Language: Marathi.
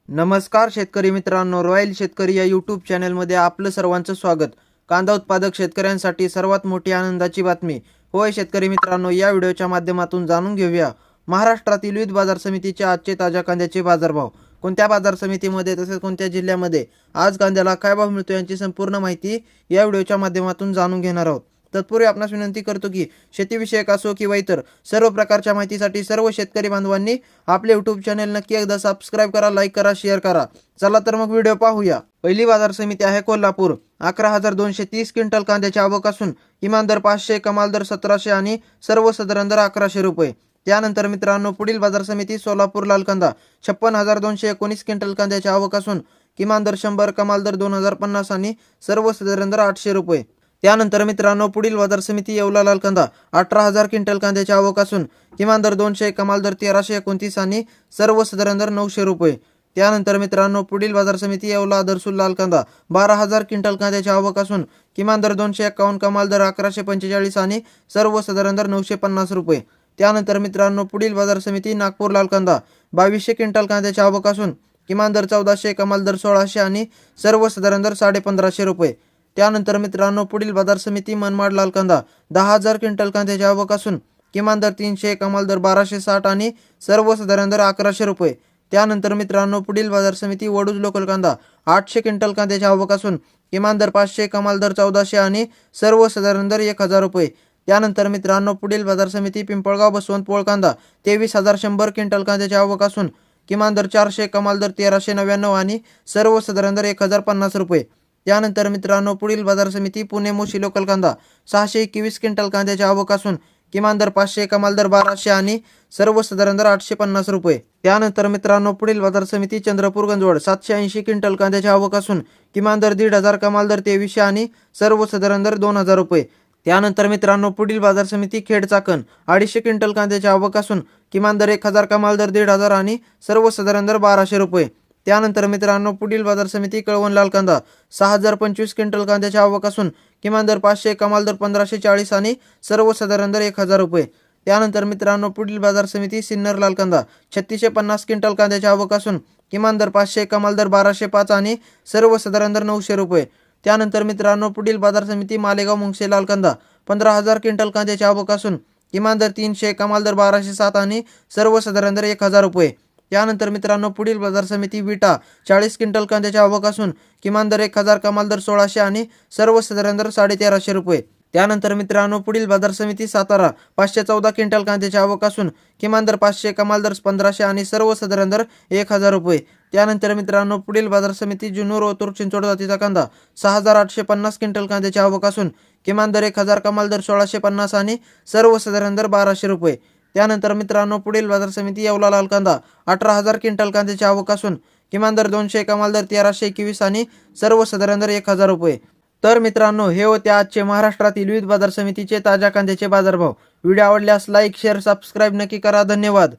नमस्कार शेतकरी मित्रांनो, रॉयल शेतकरी या यूट्यूब चॅनलमध्ये आपलं सर्वांचं स्वागत. कांदा उत्पादक शेतकऱ्यांसाठी सर्वात मोठी आनंदाची बातमी. होय शेतकरी मित्रांनो, या व्हिडिओच्या माध्यमातून जाणून घेऊया महाराष्ट्रातील विविध बाजार समितीचे आजचे ताज्या कांद्याचे बाजारभाव. कोणत्या बाजार समितीमध्ये तसेच कोणत्या जिल्ह्यामध्ये आज कांद्याला काय भाव मिळतो यांची संपूर्ण माहिती या व्हिडिओच्या माध्यमातून जाणून घेणार आहोत. तत्पूर्वी आपणास विनंती करतो की शेतीविषयक असो किंवा इतर सर्व प्रकारच्या माहितीसाठी सर्व शेतकरी बांधवांनी आपले यूट्यूब चॅनल नक्की एकदा सबस्क्राईब करा, लाईक करा, शेअर करा. चला तर मग व्हिडिओ पाहूया. पहिली बाजार समिती आहे कोल्हापूर. 11,230 क्विंटल कांद्याची आवक असून किमान दर 500, कमाल दर 1700 आणि सर्वसाधारण दर 1100 रुपये. त्यानंतर मित्रांनो पुढील बाजार समिती सोलापूर लाल कांदा. 56,219 क्विंटल कांद्याची आवक असून किमान दर 100, कमाल दर 2050 आणि सर्वसाधारण दर 800 रुपये. त्यानंतर मित्रांनो पुढील बाजार समिती येवला लाल कांदा. 18,000 क्विंटल कांद्याची आवक असून किमान दर 200, कमाल दर 1329 आणि सर्वसाधारण दर 900 रुपये. त्यानंतर मित्रांनो पुढील बाजार समिती येवला दरसूल लाल कांदा. 12,000 क्विंटल कांद्याची आवक असून किमान दर 251, कमाल दर 1145 आणि सर्वसाधारण दर 950 रुपये. त्यानंतर मित्रांनो पुढील बाजार समिती नागपूर लाल कांदा. 2200 क्विंटल कांद्याची आवक असून किमान दर 1400, कमाल दर 1600 आणि सर्वसाधारण दर 1550 रुपये. त्यानंतर मित्रांनो पुढील बाजार समिती मनमाड लाल कांदा. 10,000 क्विंटल कांद्याची आवक असून किमान दर 300, कमाल दर 1260 आणि सर्वसाधारण दर 1100 रुपये. त्यानंतर मित्रांनो पुढील बाजार समिती वडूज लोकल कांदा. 800 क्विंटल कांद्याची आवक असून किमान दर 500, कमाल दर 1400 आणि सर्वसाधारण दर 1000 रुपये. त्यानंतर मित्रांनो पुढील बाजार समिती पिंपळगाव बसवंतपोळ कांदा. 23,100 क्विंटल कांद्याची आवक असून किमान दर 400, कमाल दर 1399 आणि सर्वसाधारण दर 1050 रुपये. त्यानंतर मित्रांनो पुढील बाजार समिती पुणे मोशी लोकल कांदा. 621 क्विंटल कांद्याची आवक असून किमान दर 500, कमाल दर 1200 आणि सर्वसाधारण दर 850 रुपये. त्यानंतर मित्रांनो पुढील बाजार समिती चंद्रपूर गंजवड. 780 क्विंटल कांद्याची आवक असून किमान दर 1,500, कमाल दर 2300 आणि सर्वसाधारण दर 2,000 रुपये. त्यानंतर मित्रांनो पुढील बाजार समिती खेड चाकण. 250 क्विंटल कांद्याची आवक असून किमान दर 1,000, कमाल दर 1,500 आणि सर्वसाधारण दर 1200 रुपये. त्यानंतर मित्रांनो पुढील बाजार समिती कळवण लाल कांदा. 6,025 क्विंटल कांद्याची आवक असून किमान दर 500, कमाल दर 1540 आणि सर्वसाधारण दर 1000 रुपये. त्यानंतर मित्रांनो पुढील बाजार समिती सिन्नर लाल कांदा. 3650 क्विंटल कांद्याची आवक असून किमान दर 500, कमाल दर 1205 आणि सर्वसाधारण दर 900 रुपये. त्यानंतर मित्रांनो पुढील बाजार समिती मालेगाव मुंगसे लाल कांदा. 15,000 क्विंटल कांद्याची आवक असून किमान दर 300, कमाल दर 1207 आणि सर्वसाधारण दर 1000 रुपये. त्यानंतर मित्रांनो पुढील बाजार समिती विटा. 40 क्विंटल कांद्याची आवक असून किमान दर 1000, कमाल दर 1600 आणि सर्वसाधारण दर 1350 रुपये. त्यानंतर मित्रांनो पुढील बाजार समिती सातारा. 514 क्विंटल कांद्याची आवक असून किमान दर 500, कमाल दर 1500 आणि सर्वसाधारण दर 1000 रुपये. त्यानंतर मित्रांनो पुढील बाजार समिती जुन्नर ओतूर चिंचवड जातीचा कांदा. 6,850 क्विंटल कांद्याची आवक असून किमान दर 1000, कमाल दर 1650 आणि सर्वसाधारण दर 1200 रुपये. त्यानंतर मित्रांनो पुढील बाजार समिती येवला लाल कांदा. 18,000 क्विंटल कांद्याची आवक असून किमान दर 200, कमाल दर 1321 आणि सर्वसाधारण दर 1000 रुपये. तर मित्रांनो हे होते आजचे महाराष्ट्रातील विविध बाजार समितीचे ताज्या कांद्याचे बाजारभाव. व्हिडिओ आवडल्यास लाईक, शेअर, सबस्क्राईब नक्की करा. धन्यवाद.